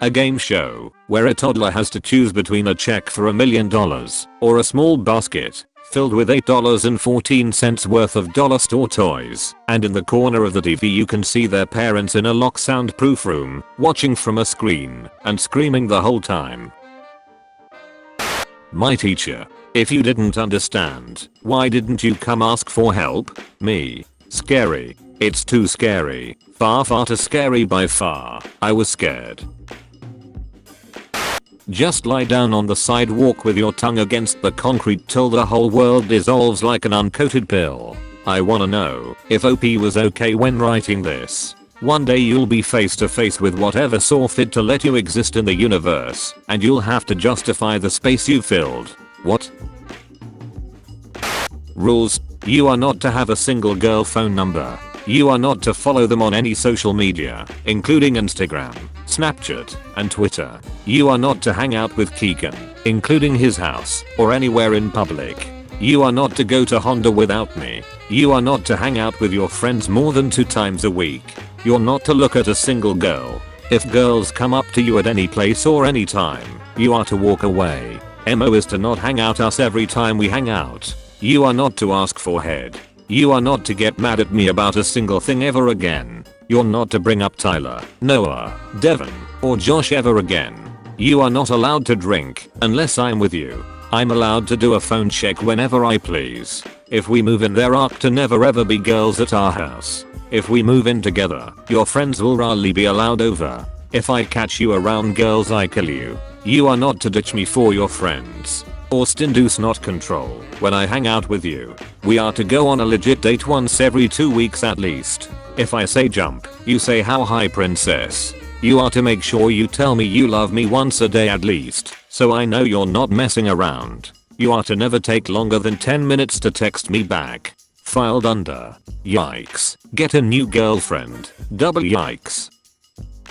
A game show where a toddler has to choose between a check for $1 million or a small basket filled with $8.14 worth of dollar store toys, and in the corner of the TV you can see their parents in a locked soundproof room watching from a screen and screaming the whole time. My teacher: if you didn't understand, why didn't you come ask for help? Me: scary. It's too scary. Far too scary by far. I was scared. Just lie down on the sidewalk with your tongue against the concrete till the whole world dissolves like an uncoated pill. I wanna know if OP was okay when writing this. One day you'll be face to face with whatever saw fit to let you exist in the universe, and you'll have to justify the space you filled. What? Rules: you are not to have a single girl phone number. You are not to follow them on any social media, including Instagram, Snapchat, and Twitter. You are not to hang out with Keegan, including his house, or anywhere in public. You are not to go to Honda without me. You are not to hang out with your friends more than 2 times a week. You're not to look at a single girl. If girls come up to you at any place or any time, you are to walk away. MO is to not hang out us every time we hang out. You are not to ask for head. You are not to get mad at me about a single thing ever again. You're not to bring up Tyler, Noah, Devon, or Josh ever again. You are not allowed to drink unless I'm with you. I'm allowed to do a phone check whenever I please. If we move in, there are to never ever be girls at our house. If we move in together, your friends will rarely be allowed over. If I catch you around girls, I kill you. You are not to ditch me for your friends. Austin does not control when I hang out with you. We are to go on a legit date once every 2 weeks at least. If I say jump, you say how high, princess. You are to make sure you tell me you love me once a day at least, so I know you're not messing around. You are to never take longer than 10 minutes to text me back. Filed under. Yikes. Get a new girlfriend. Double yikes.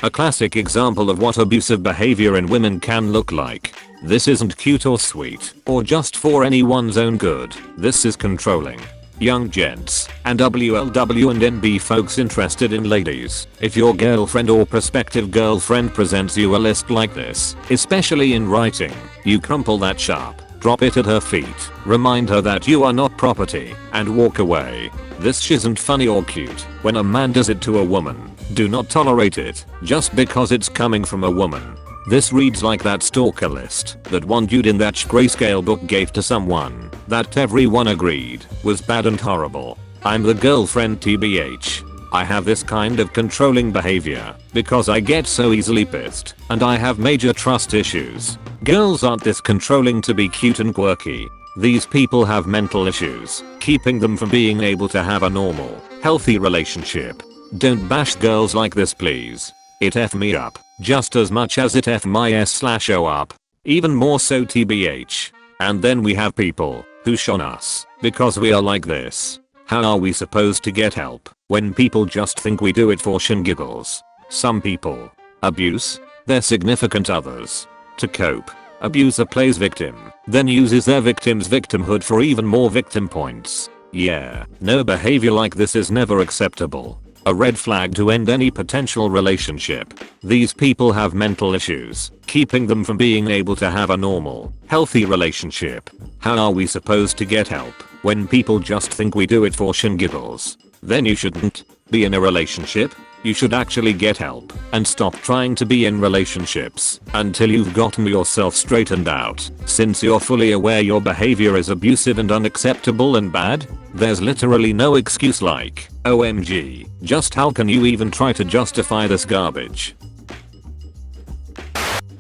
A classic example of what abusive behavior in women can look like. This isn't cute or sweet, or just for anyone's own good. This is controlling. Young gents, and WLW and NB folks interested in ladies, if your girlfriend or prospective girlfriend presents you a list like this, especially in writing, you crumple that sharp, drop it at her feet, remind her that you are not property, and walk away. This isn't funny or cute. When a man does it to a woman, do not tolerate it, just because it's coming from a woman. This reads like that stalker list that one dude in that grayscale book gave to someone that everyone agreed was bad and horrible. I'm the girlfriend TBH. I have this kind of controlling behavior because I get so easily pissed and I have major trust issues. Girls aren't this controlling to be cute and quirky. These people have mental issues, keeping them from being able to have a normal, healthy relationship. Don't bash girls like this, please. It F me up just as much as it F my S/O up. Even more so, TBH. And then we have people who shun us because we are like this. How are we supposed to get help when people just think we do it for shingiggles? Some people abuse their significant others. To cope, abuser plays victim, then uses their victim's victimhood for even more victim points. Yeah, no behavior like this is never acceptable. A red flag to end any potential relationship. These people have mental issues, keeping them from being able to have a normal, healthy relationship. How are we supposed to get help when people just think we do it for shingiggles? Then you shouldn't be in a relationship. You should actually get help and stop trying to be in relationships until you've gotten yourself straightened out. Since you're fully aware your behavior is abusive and unacceptable and bad, there's literally no excuse like, OMG, just how can you even try to justify this garbage?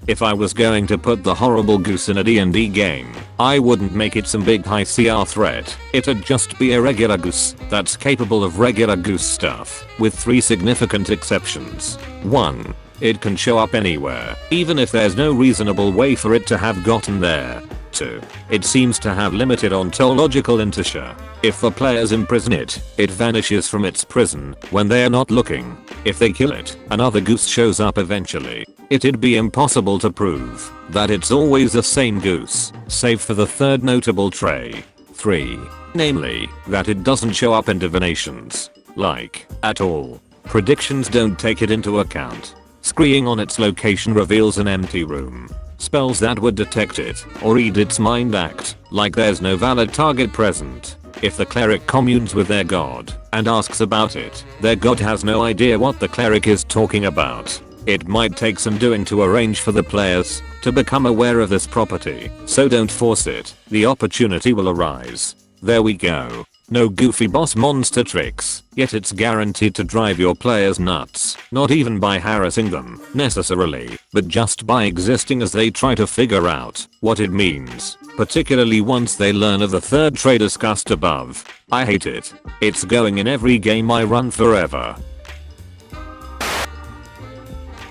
If I was going to put the horrible goose in a D&D game, I wouldn't make it some big high CR threat. It'd just be a regular goose that's capable of regular goose stuff, with 3 significant exceptions. 1. It can show up anywhere, even if there's no reasonable way for it to have gotten there. 2. It seems to have limited ontological inertia. If the players imprison it, it vanishes from its prison when they're not looking. If they kill it, another goose shows up eventually. It'd be impossible to prove that it's always the same goose, save for the third notable trait. 3. Namely, that it doesn't show up in divinations. Like, at all. Predictions don't take it into account. Screeing on its location reveals an empty room. Spells that would detect it or read its mind act like there's no valid target present. If the cleric communes with their god and asks about it, their god has no idea what the cleric is talking about. It might take some doing to arrange for the players to become aware of this property, so don't force it. The opportunity will arise. There we go. No goofy boss monster tricks, yet it's guaranteed to drive your players nuts, not even by harassing them necessarily, but just by existing as they try to figure out what it means, particularly once they learn of the third trait discussed above. I hate it. It's going in every game I run forever.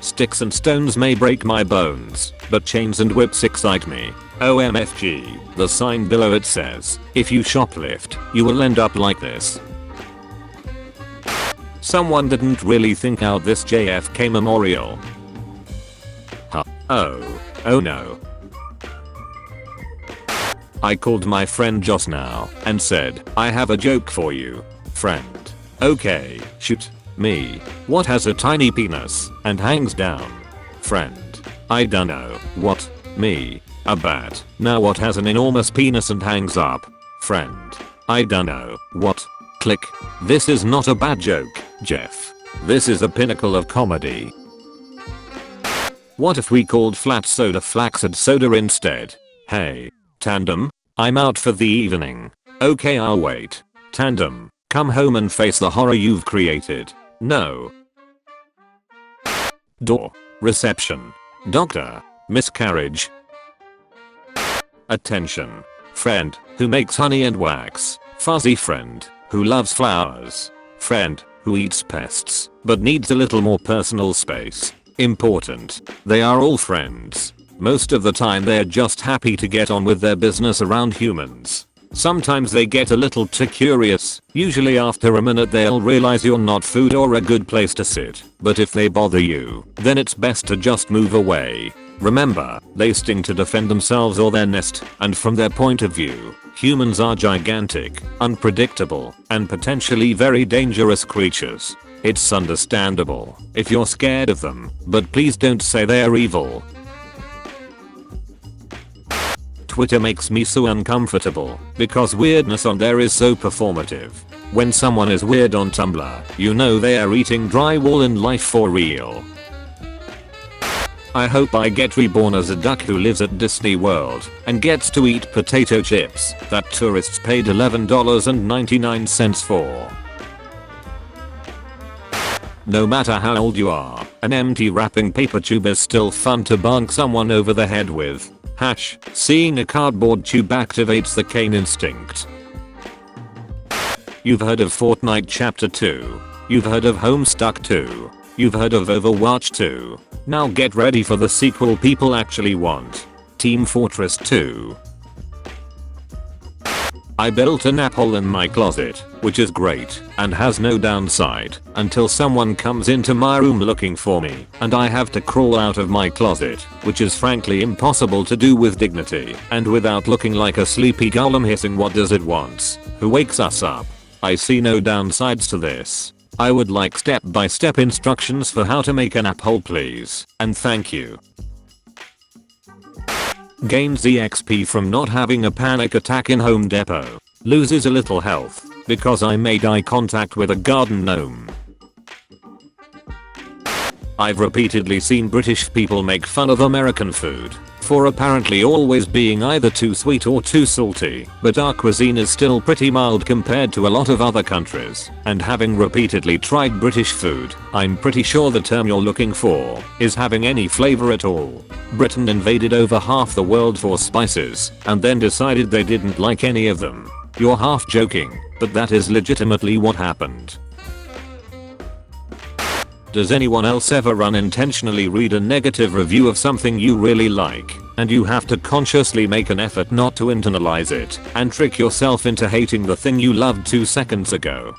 Sticks and stones may break my bones, but chains and whips excite me. OMFG, the sign below it says, if you shoplift, you will end up like this. Someone didn't really think out this JFK memorial. Huh. Oh no. I called my friend Joss now and said, I have a joke for you, friend. Okay, shoot. Me. What has a tiny penis and hangs down? Friend. I dunno. What? Me. A bat. Now what has an enormous penis and hangs up? Friend. I dunno. What? Click. This is not a bad joke, Jeff. This is a pinnacle of comedy. What if we called flat soda flaccid soda instead? Hey. Tandem? I'm out for the evening. Okay, I'll wait. Tandem. Come home and face the horror you've created. No. Door. Reception. Doctor. Miscarriage. Attention. Friend, who makes honey and wax. Fuzzy friend, who loves flowers. Friend, who eats pests, but needs a little more personal space. Important. They are all friends. Most of the time they're just happy to get on with their business around humans. Sometimes they get a little too curious. Usually after a minute they'll realize you're not food or a good place to sit. But if they bother you, then it's best to just move away. Remember, they sting to defend themselves or their nest, and from their point of view, humans are gigantic, unpredictable, and potentially very dangerous creatures. It's understandable if you're scared of them, but please don't say they're evil. Twitter makes me so uncomfortable because weirdness on there is so performative. When someone is weird on Tumblr, you know they are eating drywall in life for real. I hope I get reborn as a duck who lives at Disney World and gets to eat potato chips that tourists paid $11.99 for. No matter how old you are, an empty wrapping paper tube is still fun to bonk someone over the head with. Seeing a cardboard tube activates the Cain instinct. You've heard of Fortnite Chapter 2. You've heard of Homestuck 2. You've heard of Overwatch 2. Now get ready for the sequel people actually want. Team Fortress 2. I built a nap hole in my closet, which is great and has no downside until someone comes into my room looking for me and I have to crawl out of my closet, which is frankly impossible to do with dignity and without looking like a sleepy golem hissing what does it wants. Who wakes us up? I see no downsides to this. I would like step-by-step instructions for how to make a nap hole please, and thank you. Gains EXP from not having a panic attack in Home Depot. Loses a little health because I made eye contact with a garden gnome. I've repeatedly seen British people make fun of American food for apparently always being either too sweet or too salty, but our cuisine is still pretty mild compared to a lot of other countries, and having repeatedly tried British food, I'm pretty sure the term you're looking for is having any flavor at all. Britain invaded over half the world for spices, and then decided they didn't like any of them. You're half joking, but that is legitimately what happened. Does anyone else ever unintentionally read a negative review of something you really like, and you have to consciously make an effort not to internalize it, and trick yourself into hating the thing you loved 2 seconds ago?